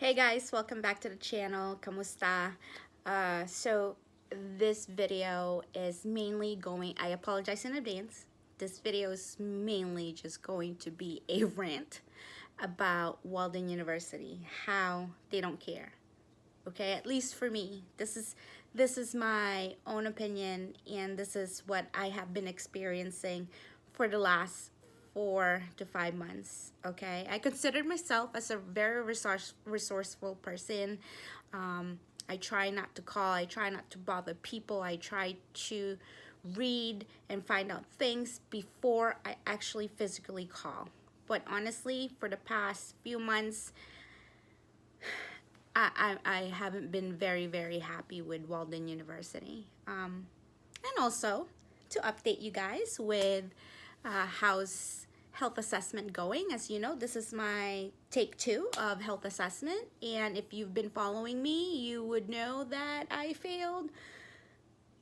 Hey guys, welcome back to the channel. Kamusta? So this video is mainly I apologize in advance. This video is mainly just going to be a rant about Walden University, how they don't care. Okay, at least for me. This is my own opinion, and this is what I have been experiencing for the last 4 to 5 months. Okay, I considered myself as a very resourceful person. I try not to call, I try not to bother people, I try to read and find out things before I actually physically call. But honestly, for the past few months, I haven't been very happy with Walden University. And also to update you guys with how's health assessment going. As you know, this is my take 2 of health assessment, and if you've been following me, you would know that I failed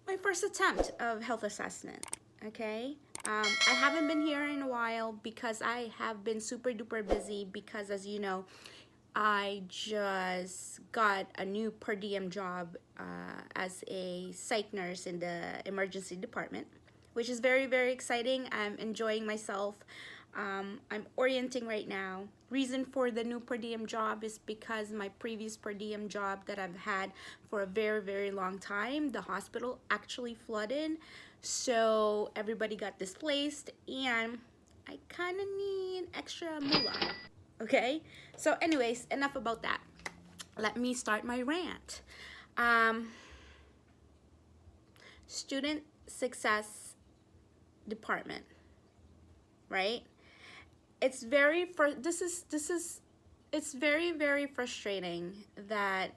my first attempt of health assessment. Okay, I haven't been here in a while because I have been super duper busy because, as you know, I just got a new per diem job as a psych nurse in the emergency department, which is very exciting. I'm enjoying myself. I'm orienting right now. Reason for the new per diem job is because my previous per diem job that I've had for a very long time, the hospital actually flooded, so everybody got displaced, and I kind of need extra moolah. Okay, so anyways, enough about that. Let me start my rant. Student success department, right? It's very it's very frustrating that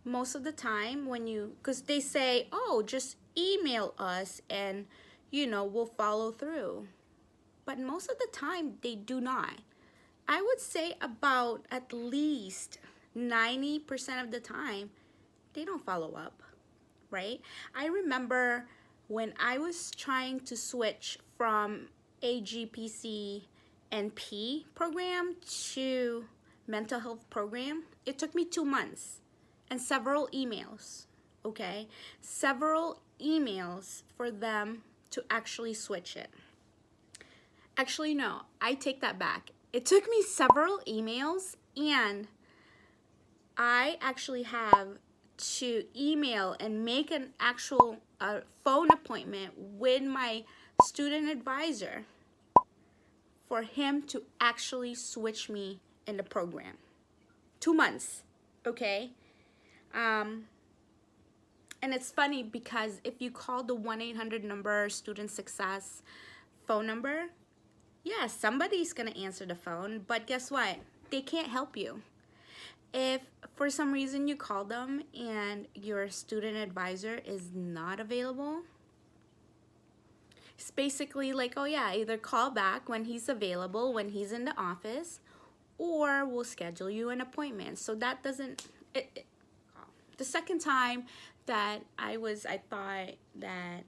most of the time when because they say, oh, just email us and we'll follow through, but most of the time they do not. I would say about at least 90% of the time they don't follow up, right? I remember when I was trying to switch from AGPC NP program to mental health program, it took me 2 months and several emails, okay? Several emails for them to actually switch it. Actually, no, I take that back. It took me several emails, and I actually have to email and make an actual phone appointment with my student advisor for him to actually switch me in the program. 2 months, okay? And it's funny because if you call the 1-800 number, student success phone number, yeah, somebody's gonna answer the phone, but guess what? They can't help you. If for some reason you call them and your student advisor is not available, it's basically like, oh yeah, either call back when he's available, when he's in the office, or we'll schedule you an appointment. So that doesn't, the second time that I thought that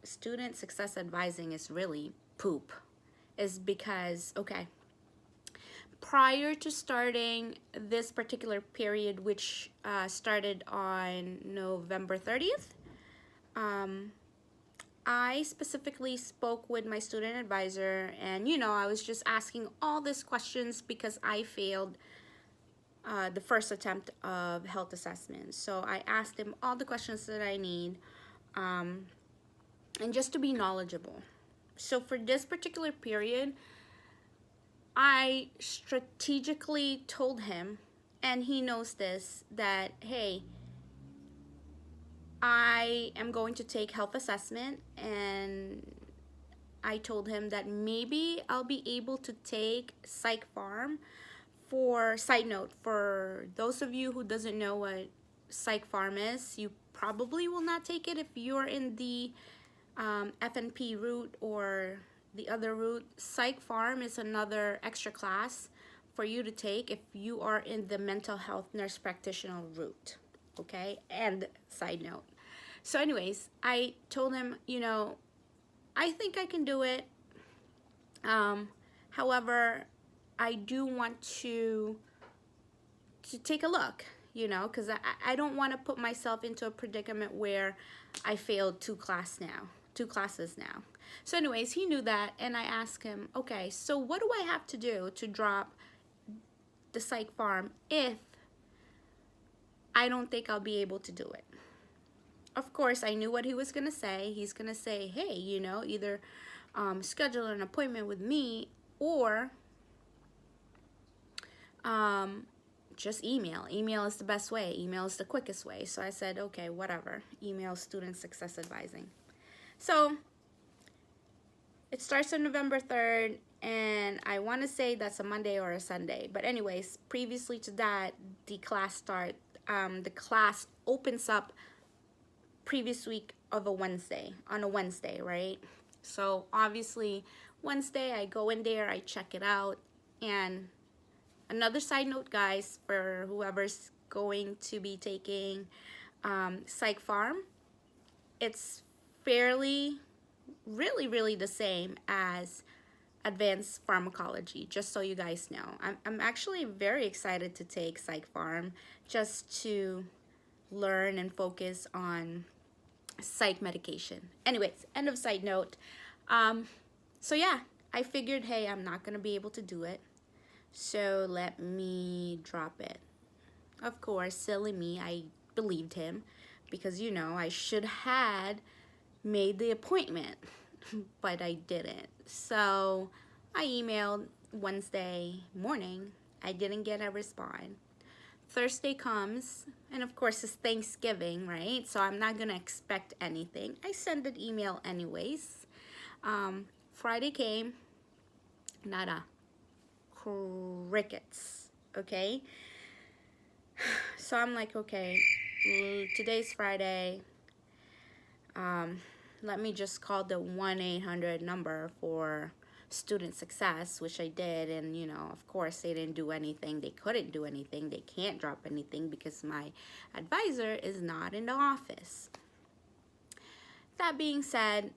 student success advising is really poop is because, okay, prior to starting this particular period, which started on November 30th, I specifically spoke with my student advisor, and I was just asking all these questions because I failed the first attempt of health assessment. So I asked him all the questions that I need, and just to be knowledgeable. So for this particular period, I strategically told him, and he knows this, that hey, I am going to take health assessment, and I told him that maybe I'll be able to take psych pharm. For side note, for those of you who doesn't know what psych pharm is, you probably will not take it if you're in the FNP route or the other route. Psych pharm is another extra class for you to take if you are in the mental health nurse practitioner route, okay? And side note. So anyways, I told him, I think I can do it. However, I do want to to take a look, you know, because I don't want to put myself into a predicament where I failed two classes now. So anyways, he knew that, and I asked him, okay, so what do I have to do to drop the psych farm if I don't think I'll be able to do it? Of course, I knew what he was going to say. He's going to say, hey, you know, either schedule an appointment with me or just email. Email is the best way. Email is the quickest way. So I said, okay, whatever. Email Student Success Advising. So it starts on November 3rd, and I want to say that's a Monday or a Sunday. But anyways, previously to that, the class opens up previous week of on a Wednesday, right? So obviously Wednesday I go in there, I check it out. And another side note, guys, for whoever's going to be taking psych farm, it's fairly really the same as advanced pharmacology, just so you guys know. I'm actually very excited to take psych farm just to learn and focus on psych medication. Anyways, end of side note. So yeah, I figured, hey, I'm not gonna be able to do it, so let me drop it. Of course, silly me, I believed him, because you know I should had made the appointment, but I didn't. So I emailed Wednesday morning. I didn't get a response. Thursday comes, and of course it's Thanksgiving, right? So I'm not gonna expect anything. I send an email anyways. Friday came, nada, crickets, okay? So I'm like, okay, today's Friday. Let me just call the 1-800 number for student success, which I did, and you know, of course they didn't do anything. They couldn't do anything. They can't drop anything because my advisor is not in the office. That being said,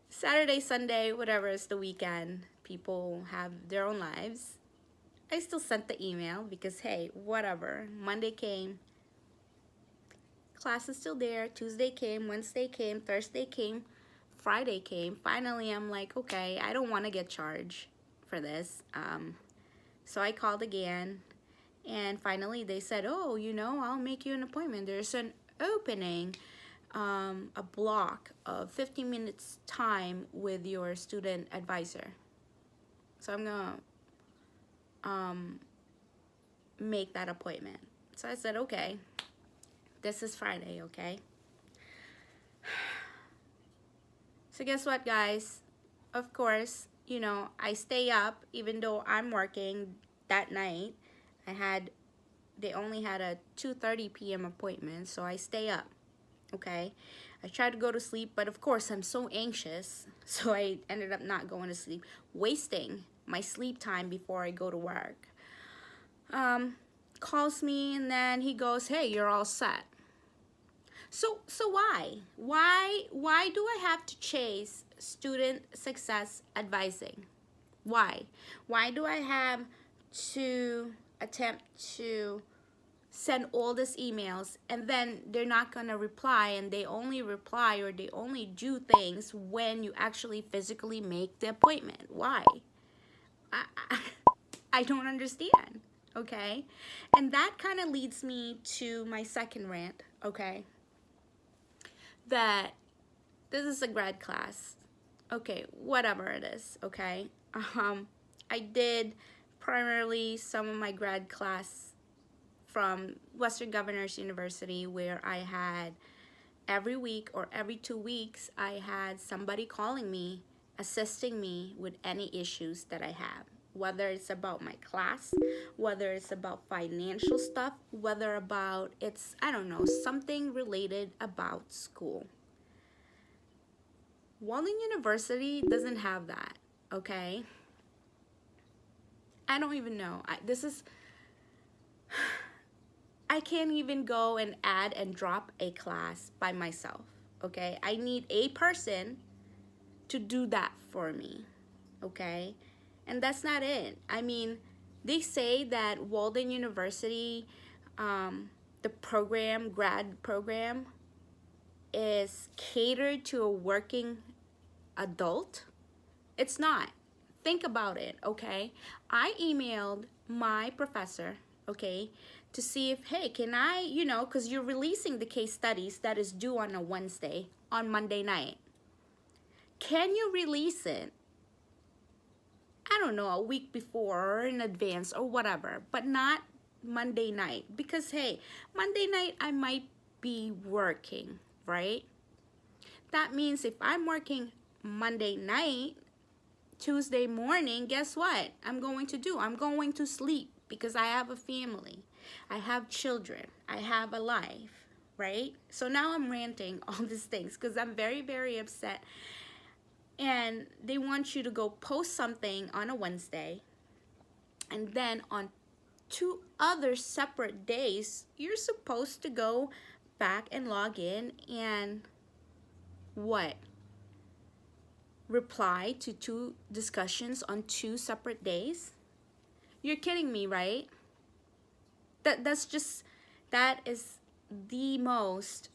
Saturday, Sunday, whatever, it's the weekend, people have their own lives. I still sent the email because hey, whatever. Monday came, class is still there. Tuesday came, Wednesday came, Thursday came, Friday came. Finally, I'm like, okay, I don't want to get charged for this. So I called again, and finally they said, oh, you know, I'll make you an appointment. There's an opening, a block of 15 minutes time with your student advisor. So I'm gonna make that appointment. So I said, okay, this is Friday, okay? So guess what, guys? Of course, you know, I stay up even though I'm working that night. They only had a 2:30 p.m. appointment, so I stay up, okay? I tried to go to sleep, but of course I'm so anxious, so I ended up not going to sleep, wasting my sleep time before I go to work. Calls me, and then he goes, hey, you're all set. So why? Why do I have to chase student success advising? Why? Why do I have to attempt to send all these emails and then they're not gonna reply, and they only reply or they only do things when you actually physically make the appointment? Why? I don't understand, okay? And that kind of leads me to my second rant, okay? That this is a grad class, okay, whatever it is, okay? I did primarily some of my grad class from Western Governors University, where I had every week or every 2 weeks, I had somebody calling me, assisting me with any issues that I have, whether it's about my class, whether it's about financial stuff, whether about it's, I don't know, something related about school. Walden University doesn't have that, okay? I don't even know. I can't even go and add and drop a class by myself, okay? I need a person to do that for me, okay? And that's not it. I mean, They say that Walden University, the grad program, is catered to a working adult. It's not. Think about it, okay? I emailed my professor, okay, to see if, hey, can I, because you're releasing the case studies that is due on a Wednesday, on Monday night. Can you release it, I don't know, a week before or in advance or whatever, but not Monday night? Because, hey, Monday night I might be working, right? That means if I'm working Monday night, Tuesday morning, guess what I'm going to do? I'm going to sleep because I have a family. I have children. I have a life, right? So now I'm ranting all these things because I'm very, very upset. And they want you to go post something on a Wednesday, and then on 2 other separate days, you're supposed to go back and log in and what? Reply to 2 discussions on 2 separate days? You're kidding me, right? That is the most,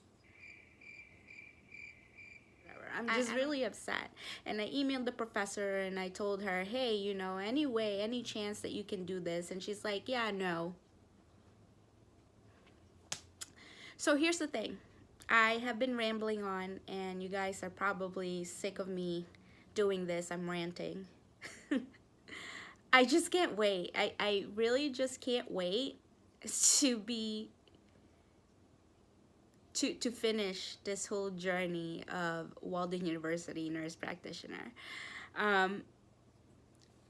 I'm just really upset. And I emailed the professor and I told her, hey, any chance that you can do this? And she's like, yeah, no. So here's the thing. I have been rambling on, and you guys are probably sick of me doing this. I'm ranting. I just can't wait. I really just can't wait to finish this whole journey of Walden University nurse practitioner.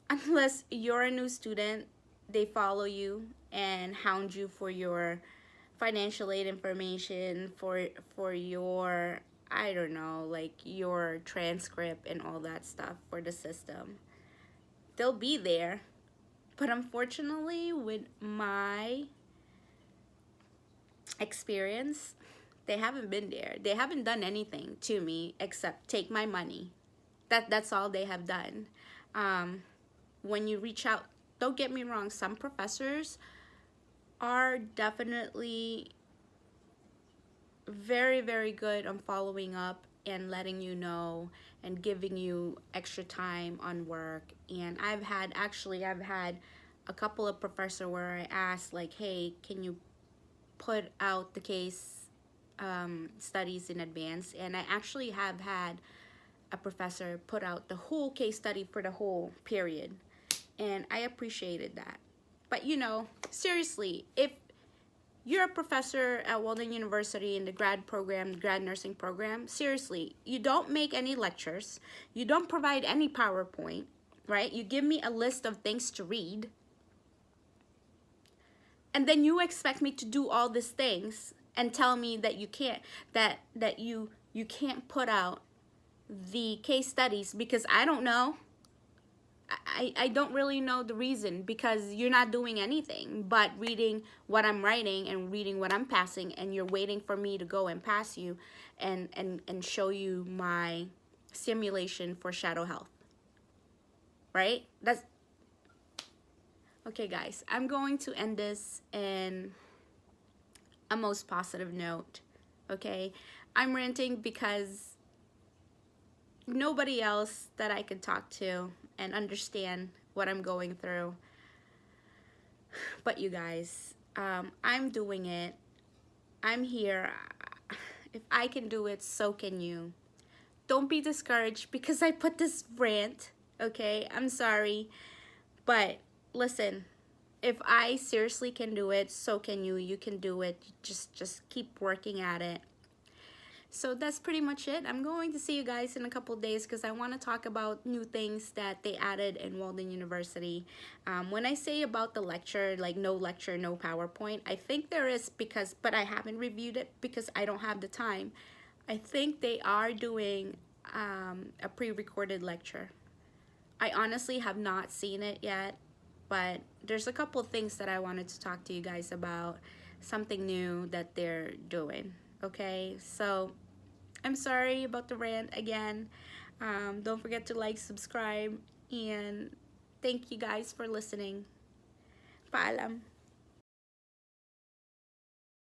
Unless you're a new student, they follow you and hound you for your financial aid information, for your, I don't know, like your transcript and all that stuff for the system. They'll be there. But unfortunately, with my experience, they haven't been there. They haven't done anything to me except take my money. That's all they have done. When you reach out, don't get me wrong, some professors are definitely very, very good on following up and letting you know and giving you extra time on work. And I've had a couple of professors where I asked, like, hey, can you put out the case studies in advance? And I actually have had a professor put out the whole case study for the whole period, and I appreciated that. But seriously, if you're a professor at Walden University in the grad nursing program, seriously, you don't make any lectures, you don't provide any PowerPoint, right? You give me a list of things to read, and then you expect me to do all these things and tell me that you can't, that you can't put out the case studies because I don't know. I don't really know the reason, because you're not doing anything but reading what I'm writing and reading what I'm passing, and you're waiting for me to go and pass you and show you my simulation for shadow health, right? That's okay, guys. I'm going to end this in a most positive note, okay? I'm ranting because nobody else that I could talk to and understand what I'm going through but you guys. I'm doing it. I'm here. If I can do it, so can you. Don't be discouraged because I put this rant, okay? I'm sorry, but listen, if I seriously can do it, so can you. You can do it. Just keep working at it. So that's pretty much it. I'm going to see you guys in a couple days because I want to talk about new things that they added in Walden University. When I say about the lecture, like no lecture, no PowerPoint, I think there is, but I haven't reviewed it because I don't have the time. I think they are doing a pre-recorded lecture. I honestly have not seen it yet, but there's a couple of things that I wanted to talk to you guys about, something new that they're doing. Okay, so I'm sorry about the rant again. Don't forget to like, subscribe, and thank you guys for listening. Paalam.